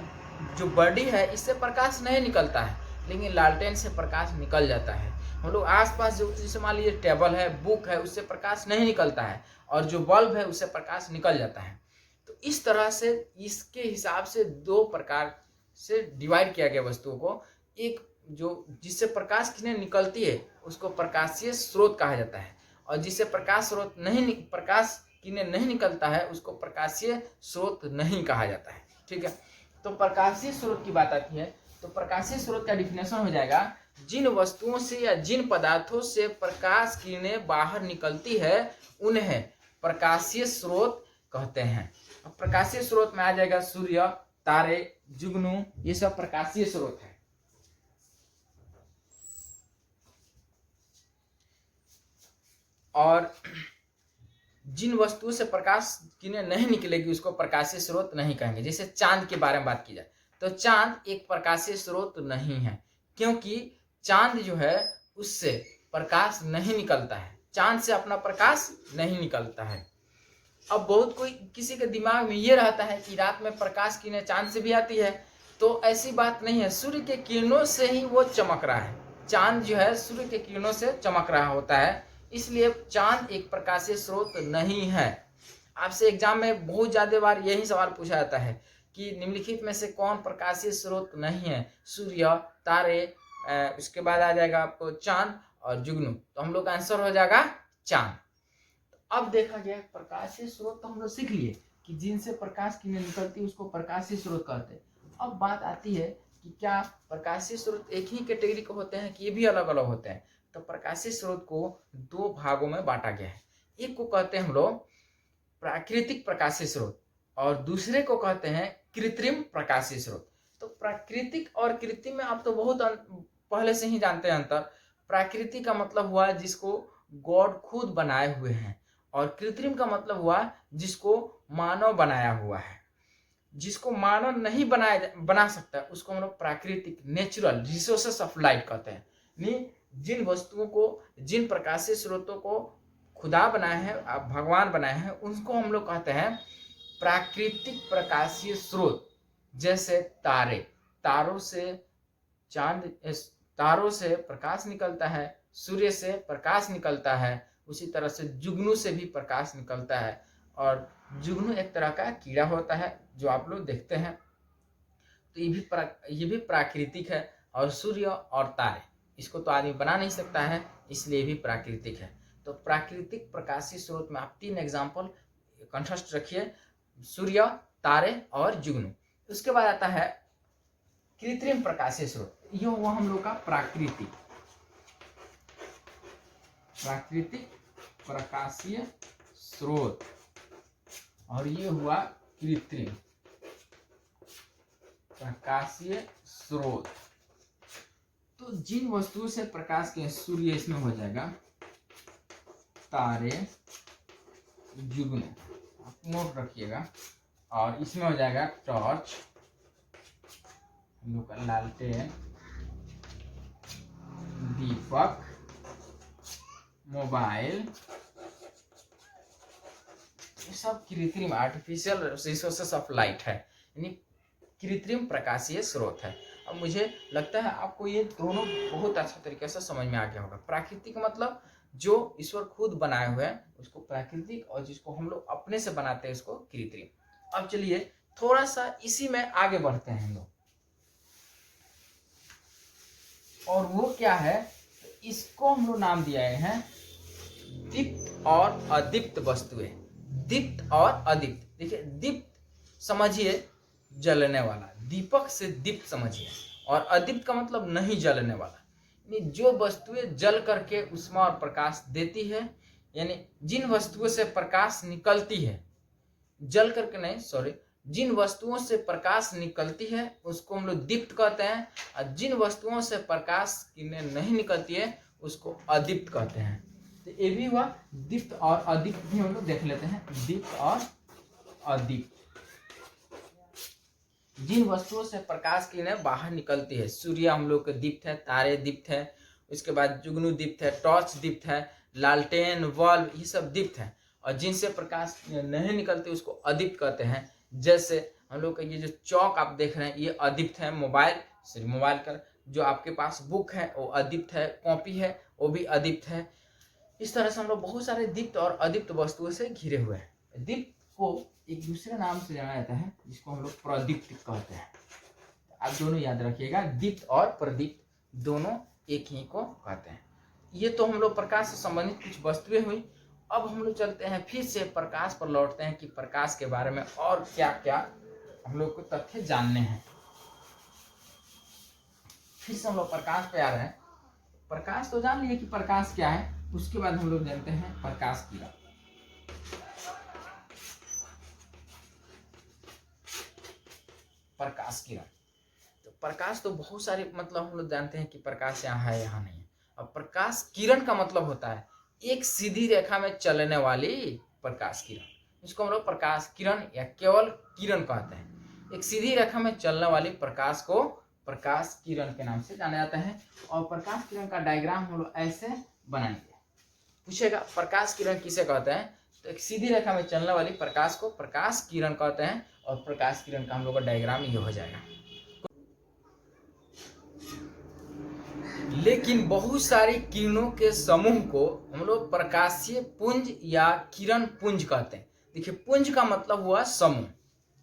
जो बॉडी है इससे प्रकाश नहीं निकलता है, लेकिन लालटेन से प्रकाश निकल जाता है। हम लोग आसपास जो, जैसे मान लीजिए टेबल है, बुक है, उससे प्रकाश नहीं निकलता है, और जो बल्ब है उससे प्रकाश निकल जाता है। तो इस तरह से इसके हिसाब से 2 प्रकार से डिवाइड किया गया वस्तुओं को। एक जो जिससे प्रकाश किरणें निकलती है उसको प्रकाशीय स्रोत कहा जाता है, और जिससे प्रकाश किरणें नहीं निकलता है उसको प्रकाशीय स्रोत नहीं कहा जाता है। ठीक है, तो प्रकाशीय स्रोत की बात आती है तो प्रकाशीय स्रोत का डिफिनेशन हो जाएगा जिन वस्तुओं से या जिन पदार्थों से प्रकाश किरणें बाहर निकलती है उन्हें प्रकाशीय स्रोत कहते हैं। अब प्रकाशीय स्रोत में आ जाएगा सूर्य, तारे, जुगनू, ये सब प्रकाशीय स्रोत है। और जिन वस्तुओं से प्रकाश किरणें नहीं निकलेगी उसको प्रकाशीय स्रोत नहीं कहेंगे। जैसे चांद के बारे में बात की जाए तो चांद एक प्रकाशीय स्रोत नहीं है, क्योंकि चांद जो है उससे प्रकाश नहीं निकलता है, चांद से अपना प्रकाश नहीं निकलता है। अब बहुत कोई किसी के दिमाग में ये रहता है कि रात में प्रकाश किरणें चांद से भी आती है, तो ऐसी बात नहीं है। सूर्य के किरणों से ही वो चमक रहा है, चांद जो है सूर्य के किरणों से चमक रहा होता है, इसलिए चांद एक प्रकाशीय स्रोत नहीं है। आपसे एग्जाम में बहुत ज्यादा बार यही सवाल पूछा जाता है कि निम्नलिखित में से कौन प्रकाशीय स्रोत नहीं है? सूर्य, तारे, उसके बाद आ जाएगा आपको चांद और जुगनू, तो हम लोग का आंसर हो जाएगा चांद। अब देखा गया प्रकाशीय स्रोत तो हम लोग सीख लिए कि जिनसे प्रकाश किरणें निकलती है उसको प्रकाशीय स्रोत कहते हैं। अब बात आती है कि क्या प्रकाशीय स्रोत एक ही कैटेगरी के होते हैं कि ये भी अलग अलग होते हैं। तो प्रकाशीय स्रोत को दो भागों में बांटा गया है। एक को कहते हैं हम लोग प्राकृतिक प्रकाशीय स्रोत और दूसरे को कहते हैं कृत्रिम प्रकाशीय स्रोत। तो प्राकृतिक और कृत्रिम में आप तो बहुत पहले से ही जानते हैं अंतर। प्राकृतिक का मतलब हुआ जिसको गॉड खुद बनाए हुए हैं, और कृत्रिम का मतलब हुआ जिसको मानव बनाया हुआ है। जिसको मानव नहीं बना सकता उसको हम लोग प्राकृतिक नेचुरल रिसोर्सेस ऑफ लाइट कहते हैं। यानी जिन वस्तुओं को, जिन प्रकाशीय स्रोतों को खुदा बनाए हैं, भगवान बनाए हैं, उनको हम लोग कहते हैं प्राकृतिक प्रकाशीय स्रोत। जैसे तारे, तारों से प्रकाश निकलता है, सूर्य से प्रकाश निकलता है, उसी तरह से जुगनू से भी प्रकाश निकलता है। और जुगनू एक तरह का कीड़ा होता है जो आप लोग देखते हैं। तो ये भी प्राकृतिक है। और सूर्य और तारे, इसको तो आदमी बना नहीं सकता है, इसलिए ये भी प्राकृतिक है। तो प्राकृतिक प्रकाशीय स्रोत में आप 3 एग्जाम्पल कंठस्थ रखिए, सूर्य, तारे और जुगनू। उसके बाद आता है कृत्रिम प्रकाशीय स्रोत। ये हुआ हम लोग का प्राकृतिक प्रकाशीय स्रोत, और ये हुआ कृत्रिम प्रकाशीय स्रोत। तो जिन वस्तुओं से प्रकाश के, सूर्य इसमें हो जाएगा, तारे, जुगनू, आप नोट रखिएगा, और इसमें हो जाएगा टॉर्च, हम लोग का लालटेन, दीपक, मोबाइल, ये सब कृत्रिम आर्टिफिशियल रिसोर्सेस ऑफ लाइट है, यानी कृत्रिम प्रकाशीय स्रोत है। अब मुझे लगता है आपको ये दोनों बहुत अच्छा तरीके से समझ में आ गया होगा। प्राकृतिक मतलब जो ईश्वर खुद बनाए हुए हैं उसको प्राकृतिक, और जिसको हम लोग अपने से बनाते हैं उसको कृत्रिम। अब चलिए थोड़ा सा इसी में आगे बढ़ते हैं हम लोग, और वो क्या है, इसको हम लोग नाम दिया है दीप्त और अदीप्त वस्तुएं। दीप्त और अदीप्त, देखिए दीप्त समझिए जलने वाला, दीपक से दीप्त समझिए, और अदीप्त का मतलब नहीं जलने वाला। यानी जो वस्तुएं जल करके उष्मा और प्रकाश देती है, यानी जिन वस्तुओं से प्रकाश निकलती है, जल करके नहीं, सॉरी, जिन वस्तुओं से प्रकाश निकलती है उसको हम लोग दीप्त कहते हैं, और जिन वस्तुओं से प्रकाश किरणें नहीं निकलती है उसको अदीप्त कहते हैं। तो ये भी हुआ दीप्त और अदीप्त, भी हम लोग देख लेते हैं। दीप्त और अदीप्त, जिन वस्तुओं से प्रकाश किरणें बाहर निकलती है, सूर्य हम लोग का दीप्त है, तारे दीप्त है, उसके बाद जुगनू दीप्त है, टॉर्च दीप्त है, लालटेन, बल्ब, ये सब दीप्त है। और जिनसे प्रकाश नहीं निकलती उसको अदीप्त कहते हैं। जैसे हम लोग का ये जो चौक आप देख रहे हैं ये अदीप्त है। मोबाइल का जो आपके पास बुक है वो अदीप्त है, कॉपी है वो भी अदीप्त है। इस तरह से हम लोग बहुत सारे दीप्त और अदीप्त वस्तुओं से घिरे हुए हैं। दीप्त को एक दूसरे नाम से जाना जाता है जिसको हम लोग प्रदीप्त कहते हैं। आप दोनों याद रखिएगा, दीप्त और प्रदीप्त दोनों एक ही को कहते हैं। ये तो हम लोग प्रकाश से संबंधित कुछ वस्तुएं हुई। अब हम लोग चलते हैं फिर से प्रकाश पर लौटते हैं कि प्रकाश के बारे में और क्या क्या हम लोग को तथ्य जानने हैं। फिर से हम लोग प्रकाश पे आ रहे हैं। प्रकाश तो जान लिए कि प्रकाश क्या है, उसके बाद हम लोग जानते हैं प्रकाश किरण। प्रकाश किरण, तो प्रकाश तो बहुत सारे मतलब हम लोग जानते हैं कि प्रकाश यहाँ है यहाँ नहीं है। अब प्रकाश किरण का मतलब होता है एक सीधी रेखा में चलने वाली प्रकाश किरण, इसको हम लोग प्रकाश किरण या केवल किरण कहते हैं। एक सीधी रेखा में चलने वाली प्रकाश को प्रकाश किरण के नाम से जाना जाता है। और प्रकाश किरण का डायग्राम हम लोग ऐसे बनाएंगे। पूछेगा प्रकाश किरण किसे कहते हैं, तो एक सीधी रेखा में चलने वाली प्रकाश को प्रकाश किरण कहते हैं, और प्रकाश किरण का हम लोग का डायग्राम ये हो जाएगा। लेकिन बहुत सारी किरणों के समूह को हम लोग प्रकाशीय पुंज या किरण पुंज कहते हैं। देखिए पुंज का मतलब हुआ समूह।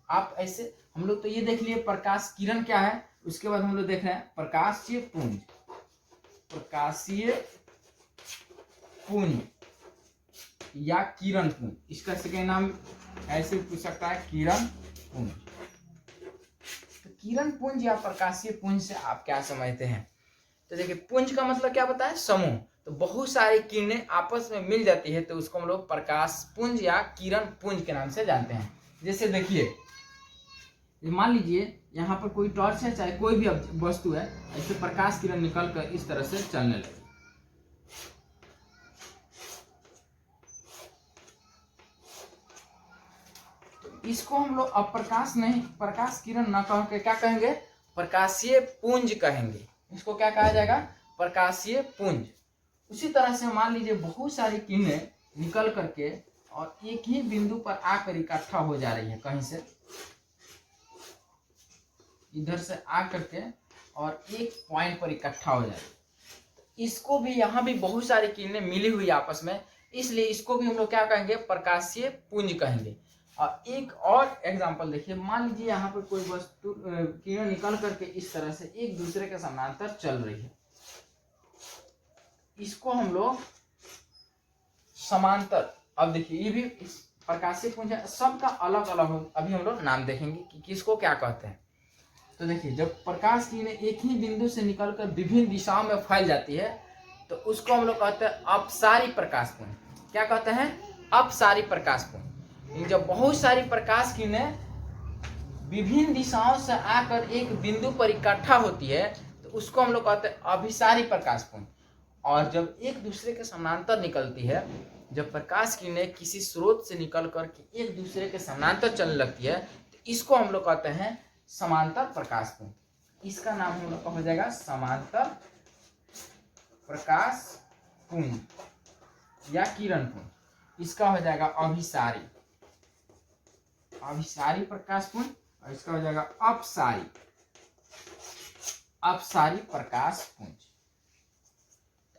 आप ऐसे हम लोग तो ये देख लिए प्रकाश किरण क्या है, उसके बाद हम लोग देख रहे हैं प्रकाशीय पुंज। प्रकाशीय पुंज या किरण पुंज। इसका सेकेंड नाम ऐसे पूछ सकता है, किरण पुंज। तो किरण पुंज या प्रकाशीय पुंज से आप क्या समझते हैं? तो देखिए, पुंज का मतलब क्या बताया? समूह। तो बहुत सारी किरणें आपस में मिल जाती है तो उसको हम लोग प्रकाश पुंज या किरण पुंज के नाम से जानते हैं। जैसे देखिए, मान लीजिए यहाँ पर कोई टॉर्च है, चाहे कोई भी वस्तु है, ऐसे प्रकाश किरण निकल कर इस तरह से चलने लगे। तो इसको हम लोग अब प्रकाश नहीं, प्रकाश किरण न कह के क्या कहेंगे? प्रकाशीय पुंज कहेंगे। इसको क्या कहा जाएगा? प्रकाशीय पुंज। उसी तरह से मान लीजिए बहुत सारी किरणें निकल करके और एक ही बिंदु पर आकर इकट्ठा हो जा रही है, कहीं से इधर से आकर के और एक पॉइंट पर इकट्ठा हो जाए। इसको भी, यहाँ भी बहुत सारी किरणें मिली हुई आपस में, इसलिए इसको भी हम लोग क्या कहेंगे? प्रकाशीय पुंज कहेंगे। और एक और एग्जांपल देखिए, मान लीजिए यहाँ पर कोई वस्तु किरण निकल करके इस तरह से एक दूसरे के समानांतर चल रही है, इसको हम लोग समांतर। अब देखिए, ये भी प्रकाशीय पुंज है, सबका अलग अलग हो, अभी हम लोग नाम देखेंगे कि किसको क्या कहते हैं। तो देखिए, जब प्रकाश किरणें एक ही बिंदु से निकलकर विभिन्न दिशाओं में फैल जाती है तो उसको हम लोग कहते हैं अपसारी प्रकाश पुंज। क्या कहते हैं? अपसारी प्रकाश पुंज। जब बहुत सारी प्रकाश किरणें विभिन्न दिशाओं से आकर एक बिंदु पर इकट्ठा होती है तो उसको हम लोग कहते हैं अभिसारी प्रकाश पुंज। और जब एक दूसरे के समानांतर निकलती है, जब प्रकाश किरणें किसी स्रोत से निकल कर एक दूसरे के समानांतर चलने लगती है तो इसको हम लोग कहते हैं समांतर प्रकाश पुंज। इसका नाम हम लोग का हो जाएगा समांतर प्रकाश पुंज या किरण पुंज। इसका हो जाएगा अभिसारी, अभिसारी प्रकाश पुंज, और इसका हो जाएगा अपसारी, अपसारी प्रकाश पुंज।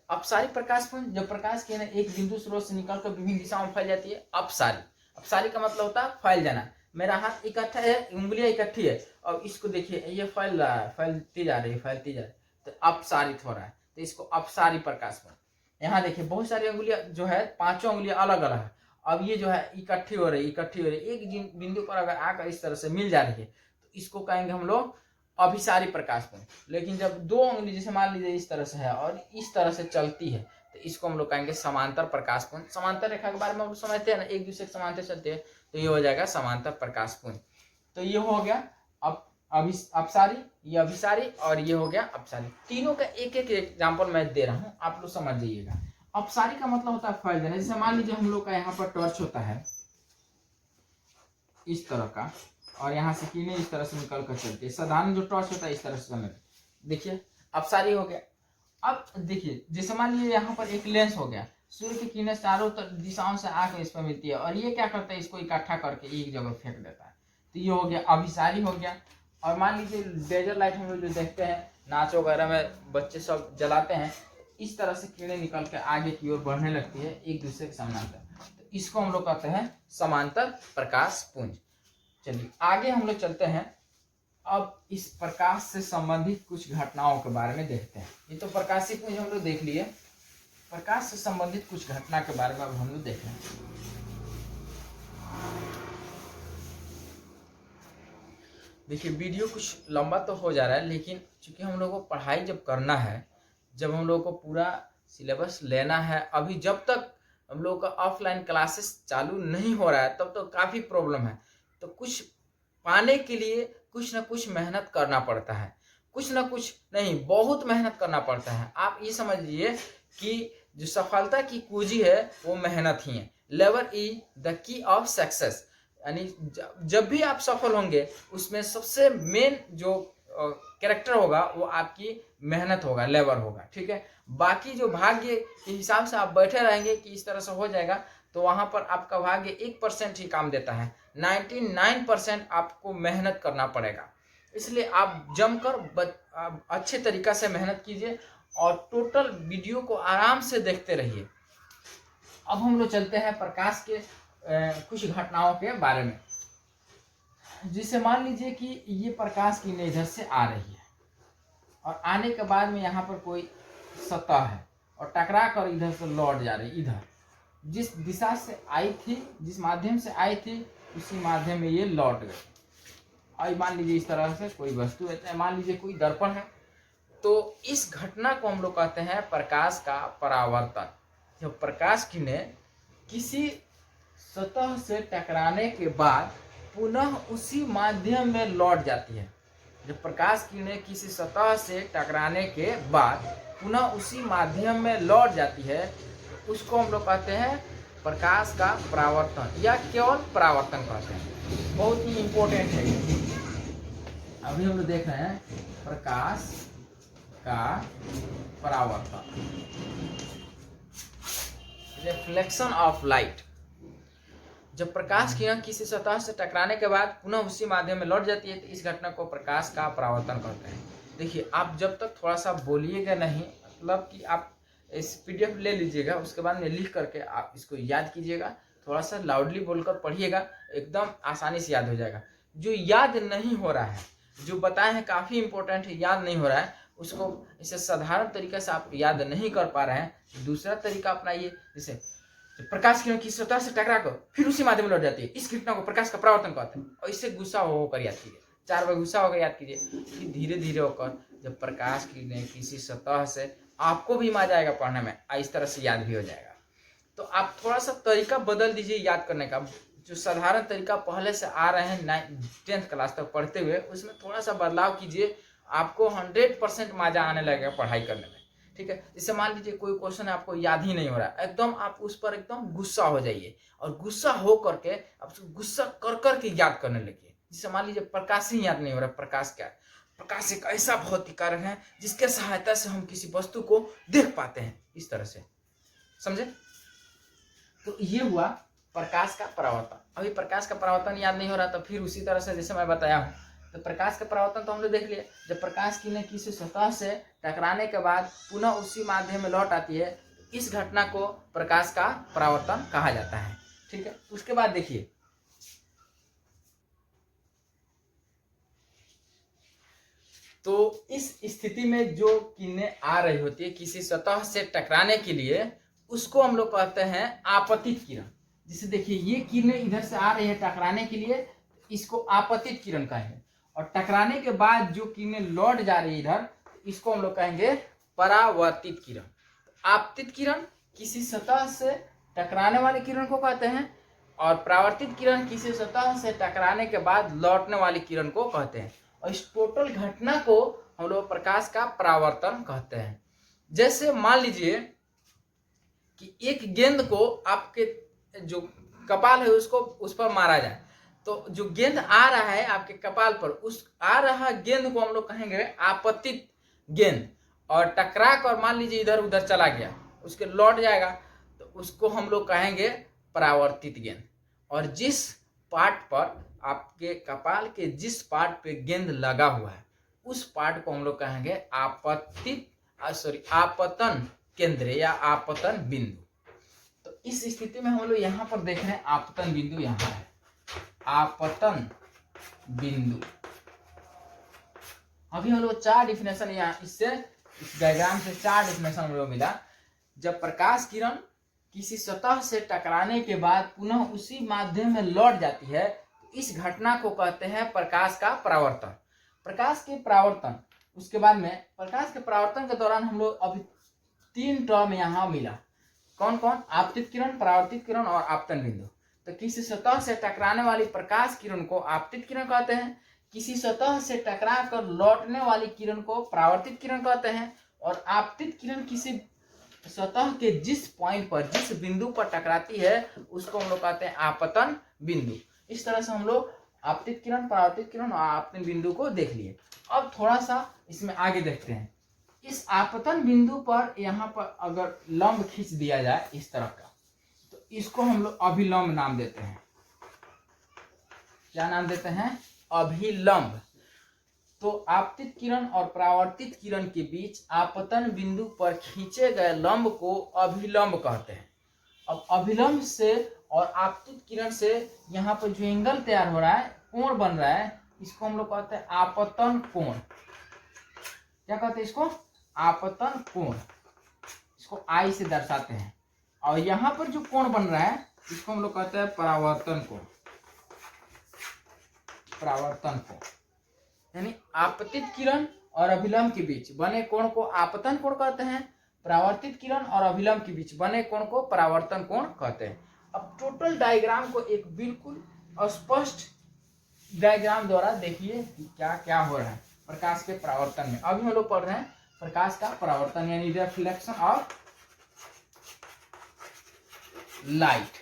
अपसारी प्रकाश पुंज, जब प्रकाश किरणें एक बिंदु स्रोत से निकलकर विभिन्न दिशाओं में फैल जाती है, अपसारी। अपसारी का मतलब होता है फैल जाना। मेरा हाथ इकट्ठा है, उंगलियां इकट्ठी है, और इसको देखिए ये फैल रहा है, फैलती जा रही है, फैलती जा रही है, तो अपसारित हो रहा है, तो इसको अपसारी प्रकाश पुंज। यहाँ देखिए बहुत सारी उंगलियां जो है, पांचों उंगलियां अलग अलग है, अब ये जो है इकट्ठी हो रही, इकट्ठी हो रही, एक बिंदु पर अगर आकर इस तरह से मिल जा रही है तो इसको कहेंगे हम लोग अभिसारी प्रकाश पुंज। लेकिन जब दो उंगली, जैसे मान लीजिए इस तरह से है और इस तरह से चलती है तो इसको हम लोग कहेंगे समांतर प्रकाश पुंज। समांतर रेखा के बारे में हम समझते हैं ना, एक दूसरे के समांतर चलते हैं, तो ये हो जाएगा समांतर प्रकाश पुंज। तो ये हो गया अपसारी, ये अभिसारी, और ये हो गया अपसारी। तीनों का एक एक एग्जाम्पल मैं दे रहा हूँ, आप लोग समझ जाइएगा। अपसारी का मतलब होता है फैल जाना। जैसे मान लीजिए हम लोग का यहाँ पर टॉर्च होता है इस तरह का, और यहाँ से किरणें इस तरह से निकल कर चलती है। साधारण जो टॉर्च होता है इस तरह से चलने, देखिए अपसारी हो गया। अब देखिए, जैसे मान लीजिए यहाँ पर एक लेंस हो गया, सूर्य की किरणें चारों दिशाओं से आकर इस पर मिलती है, और ये क्या करता है? इसको इकट्ठा करके एक जगह फेंक देता है, तो ये हो गया अभिसारी हो गया। और मान लीजिए लेजर लाइट हम लोग जो देखते हैं नाच वगैरह में बच्चे सब जलाते हैं, इस तरह से किरणें निकल के आगे की ओर बढ़ने लगती है एक दूसरे के समानांतर, तो इसको हम लोग कहते हैं समांतर प्रकाश पुंज। चलिए आगे हम लोग चलते हैं। अब इस प्रकाश से संबंधित कुछ घटनाओं के बारे में देखते हैं। ये तो प्रकाशीय पुंज हम लोग देख लिए, प्रकाश से संबंधित कुछ घटना के बारे में अब हम लोग देख रहे हैं। देखिए वीडियो कुछ लंबा तो हो जा रहा है, लेकिन चूंकि हम लोग को पढ़ाई जब करना है, जब हम लोग को पूरा सिलेबस लेना है, अभी जब तक हम लोग का ऑफलाइन क्लासेस चालू नहीं हो रहा है तब तो काफ़ी प्रॉब्लम है। तो कुछ पाने के लिए कुछ ना कुछ मेहनत करना पड़ता है, कुछ ना कुछ नहीं, बहुत मेहनत करना पड़ता है। आप ये समझ लीजिए कि जो सफलता की कुंजी है वो मेहनत ही है। Labour is the key of success, यानी जब भी आप सफल होंगे उसमें सबसे मेन जो कैरेक्टर होगा वो आपकी मेहनत होगा, लेबर होगा, ठीक है। बाकी जो भाग्य के हिसाब से आप बैठे रहेंगे कि इस तरह से हो जाएगा, तो वहाँ पर आपका भाग्य 1% ही काम देता है, 99% आपको मेहनत करना पड़ेगा। इसलिए आप जमकर अच्छे तरीक़ा से मेहनत कीजिए और टोटल वीडियो को आराम से देखते रहिए। अब हम लोग चलते हैं प्रकाश के कुछ घटनाओं के बारे में। जिसे मान लीजिए कि ये प्रकाश किरणें इधर से आ रही है और आने के बाद में यहाँ पर कोई सतह है और टकरा कर इधर से लौट जा रही है इधर, जिस दिशा से आई थी, जिस माध्यम से आई थी, उसी माध्यम में ये लौट गई। और मान लीजिए इस तरह से कोई वस्तु है, मान लीजिए कोई दर्पण है, तो इस घटना को हम लोग कहते हैं प्रकाश का परावर्तन। जब प्रकाश किरणें किसी सतह से टकराने के बाद पुनः उसी माध्यम में लौट जाती है। जब प्रकाश किरणें किसी सतह से टकराने के बाद पुनः उसी माध्यम में लौट जाती है, उसको हम लोग कहते हैं प्रकाश का परावर्तन या केवल परावर्तन कहते हैं। बहुत ही इंपॉर्टेंट है ये। अभी हम लोग देख रहे हैं प्रकाश का परावर्तन, रिफ्लेक्शन ऑफ लाइट। जब प्रकाश किरण किसी सतह से टकराने के बाद पुनः उसी माध्यम में लौट जाती है, तो इस घटना को प्रकाश का परावर्तन कहते हैं। देखिए, आप जब तक थोड़ा सा बोलिएगा नहीं, मतलब कि आप इस पीडीएफ ले लीजिएगा, उसके बाद में लिख करके आप इसको याद कीजिएगा, थोड़ा सा लाउडली बोलकर पढ़िएगा, एकदम आसानी से याद हो जाएगा। जो याद नहीं हो रहा है, जो बताए हैं काफ़ी इंपॉर्टेंट है, याद नहीं हो रहा है, उसको इसे साधारण तरीके से आप याद नहीं कर पा रहे हैं, दूसरा तरीका अपनाइए। जैसे प्रकाश किरण किसी सतह से टकरा कर फिर उसी माध्यम में लौट जाती है, इस घटना को प्रकाश का परावर्तन कहते हैं। और इससे गुस्सा होकर याद कीजिए, 4 बार गुस्सा होकर याद कीजिए, फिर धीरे धीरे होकर जब प्रकाश किरणें किसी सतह से, आपको भी मजा आएगा पढ़ने में, इस तरह से याद भी हो जाएगा। तो आप थोड़ा सा तरीका बदल दीजिए याद करने का। जो साधारण तरीका पहले से आ रहे हैं 10th क्लास तक पढ़ते हुए, उसमें थोड़ा सा बदलाव कीजिए, आपको 100% मजा आने लगेगा पढ़ाई करने में। ठीक है, जैसे मान लीजिए कोई क्वेश्चन आपको याद ही नहीं हो रहा है, एकदम आप उस पर एकदम गुस्सा हो जाइए, और गुस्सा हो करके आप गुस्सा कर करके याद करने लगिए। जैसे मान लीजिए प्रकाश ही याद नहीं हो रहा, प्रकाश क्या है? प्रकाश एक ऐसा भौतिक कारण है जिसके सहायता से हम किसी वस्तु को देख पाते हैं, इस तरह से, समझे? तो ये हुआ प्रकाश का परावर्तन। अभी प्रकाश का परावर्तन याद नहीं हो रहा, तो फिर उसी तरह से जैसे मैं बताया हूँ, तो प्रकाश का परावर्तन तो हमने देख लिया। जब प्रकाश किरणें किसी सतह से टकराने के बाद पुनः उसी माध्यम में लौट आती है, इस घटना को प्रकाश का परावर्तन कहा जाता है। ठीक है, उसके बाद देखिए, तो इस स्थिति में जो किरणें आ रही होती है किसी सतह से टकराने के लिए, उसको हम लोग कहते हैं आपतित किरण। जैसे देखिए, ये किरणें इधर से आ रही है टकराने के लिए, इसको आपतित किरण कहेंगे। और टकराने के बाद जो किरणें लौट जा रही है इधर, इसको हम लोग कहेंगे परावर्तित किरण। आपतित किरण किसी सतह से टकराने वाली किरण को कहते हैं, और परावर्तित किरण किसी सतह से टकराने के बाद लौटने वाली किरण को कहते हैं। और इस टोटल घटना को हम लोग प्रकाश का परावर्तन कहते हैं। जैसे मान लीजिए कि एक गेंद को आपके जो कपाल है उसको उस पर मारा जाए, तो जो गेंद आ रहा है आपके कपाल पर, उस आ रहा गेंद को हम लोग कहेंगे आपतित गेंद। और टकरा कर मान लीजिए इधर उधर चला गया, उसके लौट जाएगा, तो उसको हम लोग कहेंगे परावर्तित गेंद। और जिस पार्ट पर, आपके कपाल के जिस पार्ट पे गेंद लगा हुआ है, उस पार्ट को हम लोग कहेंगे आपतन केंद्र या आपतन बिंदु। तो इस स्थिति में हम लोग यहाँ पर देख रहे हैं आपतन बिंदु यहाँ है, आपतन बिंदु। अभी हम लोग 4 डिफिनेशन यहाँ इससे, इस डायग्राम से 4 डिफिनेशन हम लोग मिला। जब प्रकाश किरण किसी सतह से टकराने के बाद पुनः उसी माध्यम में लौट जाती है, तो इस घटना को कहते हैं प्रकाश का परावर्तन। प्रकाश के परावर्तन, उसके बाद में प्रकाश के परावर्तन के दौरान हम लोग अभी 3 टर्म यहाँ मिला। कौन कौन? आपतित किरण, परावर्तित किरण और आपतन बिंदु। तो किसी सतह से टकराने वाली प्रकाश किरण को आपतित किरण कहते हैं, किसी सतह से टकरा कर लौटने वाली किरण को परावर्तित किरण कहते हैं, और आपतित किरण किसी सतह के जिस पॉइंट पर, जिस बिंदु पर टकराती है, उसको हम लोग कहते हैं आपतन बिंदु। इस तरह से हम लोग आपतित किरण, परावर्तित किरण और आपतन बिंदु को देख लिए। अब थोड़ा सा इसमें आगे देखते हैं। इस आपतन बिंदु पर यहाँ पर अगर लंब खींच दिया जाए इस तरह का, तो इसको हम लोग अभिलंब नाम देते हैं। क्या नाम देते हैं? अभिलंब। तो आपतित किरण और परावर्तित किरण के बीच आपतन बिंदु पर खींचे गए लंब को अभिलंब कहते हैं। अब अभिलंब से और आपतित किरण से यहाँ पर जो एंगल तैयार हो रहा है, कोण बन रहा है, इसको हम लोग कहते हैं आपतन कोण। क्या कहते हैं इसको? आपतन कोण। इसको आई से दर्शाते हैं। और यहाँ पर जो कोण बन रहा है इसको हम लोग कहते हैं परावर्तन कोण। परावर्तन कोण यानी आपतित किरण और अभिलंब के बीच बने कोण को आपतन कोण कहते हैं, परावर्तित किरण और अभिलंब के बीच बने कोण को परावर्तन कोण कहते हैं। अब टोटल डायग्राम को एक बिल्कुल स्पष्ट डायग्राम द्वारा देखिए कि क्या क्या हो रहा है प्रकाश के परावर्तन में। अभी हम लोग पढ़ रहे हैं प्रकाश का परावर्तन यानी reflection of light.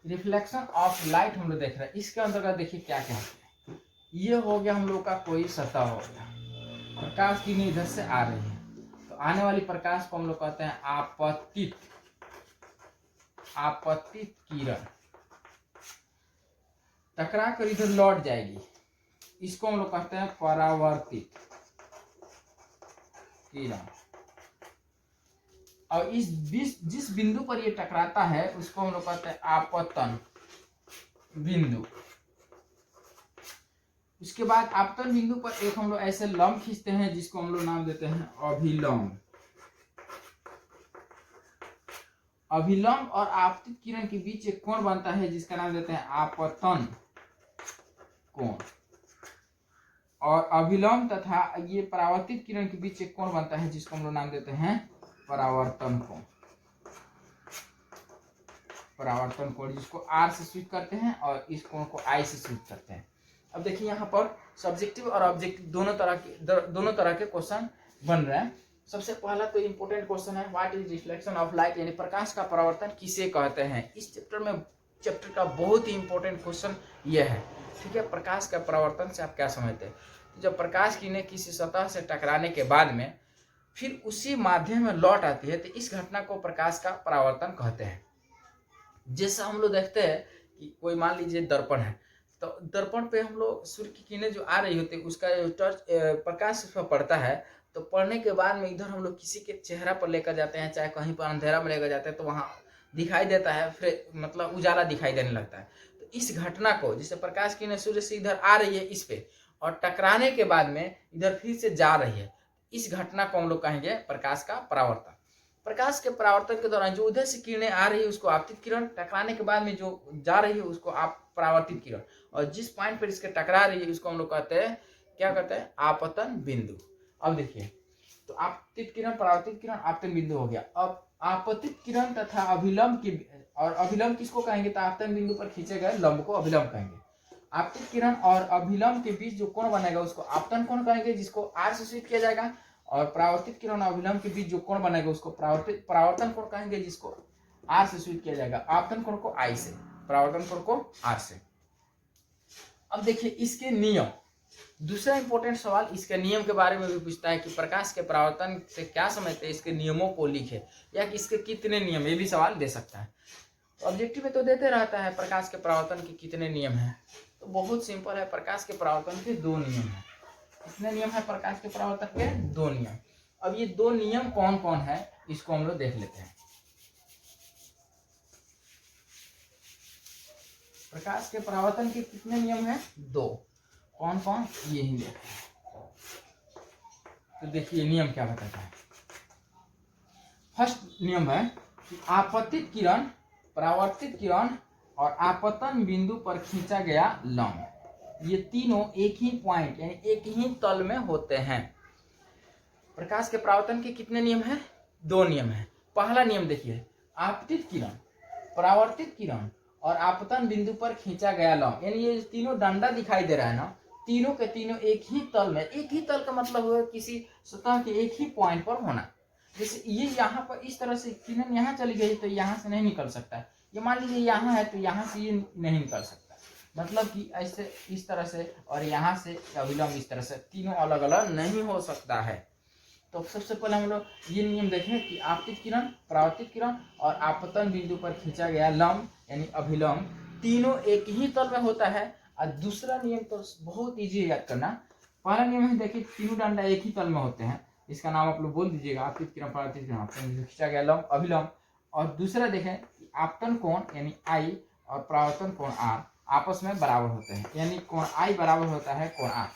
Reflection of light हम लोग देख रहे हैं। इसके अंतर्गत देखिए क्या क्या है। ये हो गया हम लोग का कोई सतह हो गया, प्रकाश की इधर से आ रही है, तो आने वाली प्रकाश को हम लोग कहते हैं आपतित किरण। टकरा कर इधर लौट जाएगी, इसको हम लोग कहते हैं परावर्तित किरण। और इस जिस बिंदु पर ये टकराता है उसको हम लोग कहते हैं आपतन बिंदु। उसके बाद आपतन बिंदु पर एक हम लोग ऐसे लंब खींचते हैं जिसको हम लोग नाम देते हैं अभिलंब। अभिलंब और आपतित किरण के बीच एक कोण बनता है जिसका नाम देते हैं आपतन कोण। और अभिलंब तथा ये परावर्तित किरण के बीच एक कोण बनता है जिसको हम लोग नाम देते हैं परावर्तन कोण। परावर्तन कोण जिसको आर से स्विच करते हैं और इस कोण को आई से स्विच करते हैं। अब देखिए यहाँ पर सब्जेक्टिव और ऑब्जेक्टिव दोनों तरह के क्वेश्चन बन रहे हैं। सबसे पहला तो इम्पोर्टेंट क्वेश्चन है what is reflection of light यानी प्रकाश का परावर्तन किसे कहते हैं। इस चैप्टर का बहुत ही इंपॉर्टेंट क्वेश्चन ये है, ठीक है। प्रकाश का परावर्तन से आप क्या समझते हैं? तो जब प्रकाश किरणें किसी सतह से टकराने के बाद में फिर उसी माध्यम में लौट आती है तो इस घटना को प्रकाश का परावर्तन कहते हैं। जैसा हम लोग देखते हैं कि कोई मान लीजिए दर्पण है, तो दर्पण पे हम लोग सूर्य की किरणें जो आ रही होती है उसका जो टच प्रकाश उस पर पड़ता है, तो पड़ने के बाद में इधर हम लोग किसी के चेहरा पर लेकर जाते हैं, चाहे कहीं पर अंधेरा में लेकर जाते हैं तो वहाँ दिखाई देता है, फिर मतलब उजाला दिखाई देने लगता है। तो इस घटना को जिससे प्रकाश किरणें सूर्य से इधर आ रही है इस पे और टकराने के बाद में इधर फिर से जा रही है, इस घटना को हम लोग कहेंगे प्रकाश का परावर्तन। प्रकाश के परावर्तन के दौरान जो उधर से किरणें आ रही है उसको आपतित किरण, टकराने के बाद में जो जा रही है उसको आप परावर्तित किरण, और जिस पॉइंट पर इसके टकरा रही है उसको हम लोग कहते हैं क्या कहते हैं आपतन बिंदु। अब देखिए तो आपतित किरण परावर्तित किरण आपतन बिंदु हो गया। अब आपतित किरण तथा अभिलंब की, और अभिलंब किसको कहेंगे? तो आपतन बिंदु पर खींचे गए लंब को अभिलंब कहेंगे। आपतित किरण और अभिलंब के बीच जो कोण बनेगा उसको आपतन कोण कहेंगे जिसको आर से स्वीट किया जाएगा, और परावर्तित किरण और अभिलंब के बीच जो कोण बनेगा उसको परावर्तन कोण कहेंगे जिसको आर से स्वीट किया जाएगा। आपतन कोण को आई से, परावर्तन कोण को आर से। अब देखिए इसके नियम, दूसरा इंपॉर्टेंट सवाल इसके नियम के बारे में भी पूछता है कि प्रकाश के परावर्तन से क्या समझते हैं, इसके नियमों को लिखे, या कि इसके कितने नियम, ये भी सवाल दे सकता है। तो ऑब्जेक्टिव में तो देते रहता है प्रकाश के परावर्तन के कितने नियम हैं, तो बहुत सिंपल है। प्रकाश के परावर्तन के 2 नियम हैं। कितने नियम है प्रकाश के परावर्तन के? 2 नियम। अब ये 2 नियम कौन कौन है इसको हम लोग देख लेते हैं। प्रकाश के परावर्तन के कितने नियम हैं? 2। कौन कौन? ये ही देखते हैं। तो देखिए नियम क्या बताता है। फर्स्ट नियम है कि आपतित किरण, परावर्तित किरण और आपतन बिंदु पर खींचा गया लंब, ये तीनों एक ही पॉइंट यानी एक ही तल में होते हैं। प्रकाश के परावर्तन के कितने नियम हैं? 2 नियम हैं। पहला नियम देखिए, आपतित किरण, परावर्तित किरण और आपतन बिंदु पर खींचा गया लंब, यानी ये तीनों डंडा दिखाई दे रहा है ना, तीनों के तीनों एक ही तल में, एक ही तल का मतलब हुआ किसी सतह के एक ही पॉइंट पर होना। जैसे ये यहाँ पर इस तरह से किरण यहाँ चली गई तो यहाँ से नहीं निकल सकता है, ये मान लीजिए यहाँ है तो यहाँ से ये नहीं निकल सकता, मतलब कि ऐसे इस तरह से और यहाँ से अभिलंब इस तरह से, तीनों अलग अलग नहीं हो सकता है। तो सबसे पहले हम लोग ये नियम देखें कि आपतित किरण, परावर्तित किरण और आपतन बिंदु पर खींचा गया लंब यानी अभिलंब तीनों एक ही तल में होता है। और दूसरा नियम तो बहुत इजी याद करना। पहला नियम है देखिए, तीनों डंडा एक ही तल में होते हैं, इसका नाम आप लोग बोल दीजिएगा, आपतित किरण, परावर्तित किरण, आपतन बिंदु खींचा गया लंब अभिलंब। और दूसरा देखें कि आपतन कोण यानी आई और परावर्तन कोण आर आपस में बराबर होते हैं, यानी कोण आई बराबर होता है कोण आर।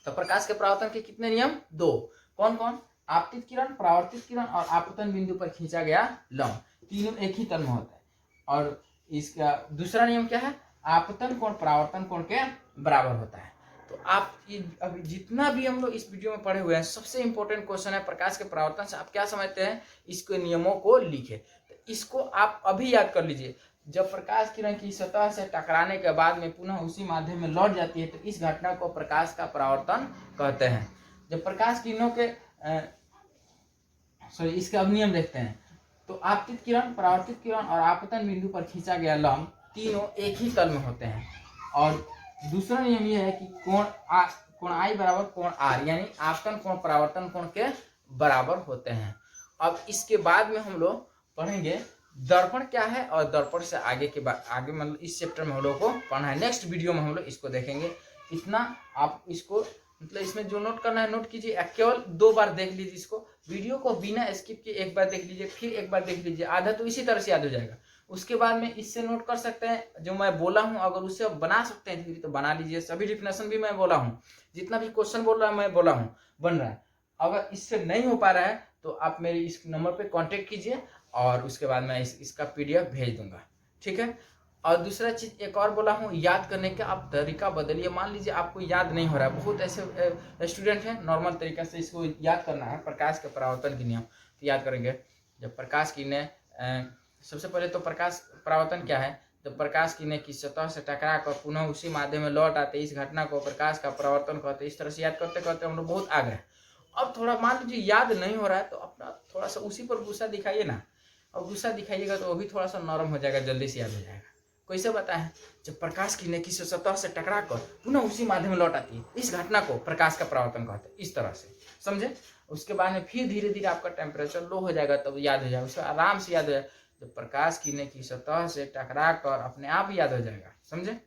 तो प्रकाश के परावर्तन के कितने नियम? 2। कौन कौन? आपतित किरण, परावर्तित किरण और आपतन बिंदु पर खींचा गया लंब, तीनों एक ही तल में होता है। और इसका दूसरा नियम क्या है, आपतन कोण परावर्तन कोण के बराबर होता है। तो आप अभी जितना भी हम लोग इस वीडियो में पढ़े हुए हैं, सबसे इंपॉर्टेंट क्वेश्चन है प्रकाश के परावर्तन से आप क्या समझते हैं, इसके नियमों को लिखे। तो इसको आप अभी याद कर लीजिए। जब प्रकाश किरण की सतह से टकराने के बाद में पुनः उसी माध्यम में लौट जाती है तो इस घटना को प्रकाश का परावर्तन कहते हैं। जब प्रकाश किरणों के इसके अब नियम देखते हैं। तो आपतित किरण, परावर्तित किरण और आपतन बिंदु पर खींचा गया लंब तीनों एक ही तल में होते हैं। और दूसरा नियम यह है कि कोण आई बराबर कोण आर, यानी आपतन कोण परावर्तन कोण के बराबर होते हैं। अब इसके बाद में हम लोग पढ़ेंगे दर्पण क्या है, और दर्पण से आगे मतलब इस चैप्टर में हम लोग को पढ़ना है। नेक्स्ट वीडियो में हम लोग इसको देखेंगे। इतना आप इसको मतलब इसमें जो नोट करना है नोट कीजिए, केवल 2 बार देख लीजिए इसको, वीडियो को बिना स्किप किए 1 बार देख लीजिए, फिर 1 बार देख लीजिए, आधा तो इसी तरह से याद हो जाएगा। उसके बाद में इससे नोट कर सकते हैं जो मैं बोला हूं, अगर उससे आप बना सकते हैं तो बना लीजिए। सभी डिफिनेशन भी मैं बोला हूं, जितना भी क्वेश्चन बोल रहा है मैं बोला हूं, बन रहा है। अगर इससे नहीं हो पा रहा है तो आप मेरे इस नंबर पे कांटेक्ट कीजिए और उसके बाद मैं इसका PDF भेज दूंगा, ठीक है। और दूसरा चीज एक और बोला हूँ, याद करने का आप तरीका बदलिए। मान लीजिए आपको याद नहीं हो रहा है, बहुत ऐसे स्टूडेंट हैं नॉर्मल तरीका से इसको याद करना है, प्रकाश के परावर्तन के नियम तो याद करेंगे। जब प्रकाश किरणें सबसे पहले तो प्रकाश परावर्तन क्या है, जब प्रकाश किरणें की सतह से टकरा कर पुनः उसी माध्यम में लौट आते इस घटना को प्रकाश का परावर्तन कहते हैं। इस तरह से याद करते करते हम लोग बहुत आगे हैं। अब थोड़ा मान लीजिए याद नहीं हो रहा है तो अपना थोड़ा सा उसी पर गुस्सा दिखाइए ना, और गुस्सा दिखाइएगा तो वो भी थोड़ा सा नरम हो जाएगा, जल्दी से याद हो जाएगा। कैसे बताएं, जब प्रकाश किरणें किसी सतह से टकरा कर पुनः उसी माध्यम में लौट आती है इस घटना को प्रकाश का परावर्तन कहते हैं। इस तरह से समझे। उसके बाद में फिर धीरे धीरे आपका टेम्परेचर लो हो जाएगा, तब याद हो जाएगा, उसको आराम से याद हो जाएगा। जब प्रकाश किरणें की सतह से टकरा कर अपने आप याद हो जाएगा, समझे।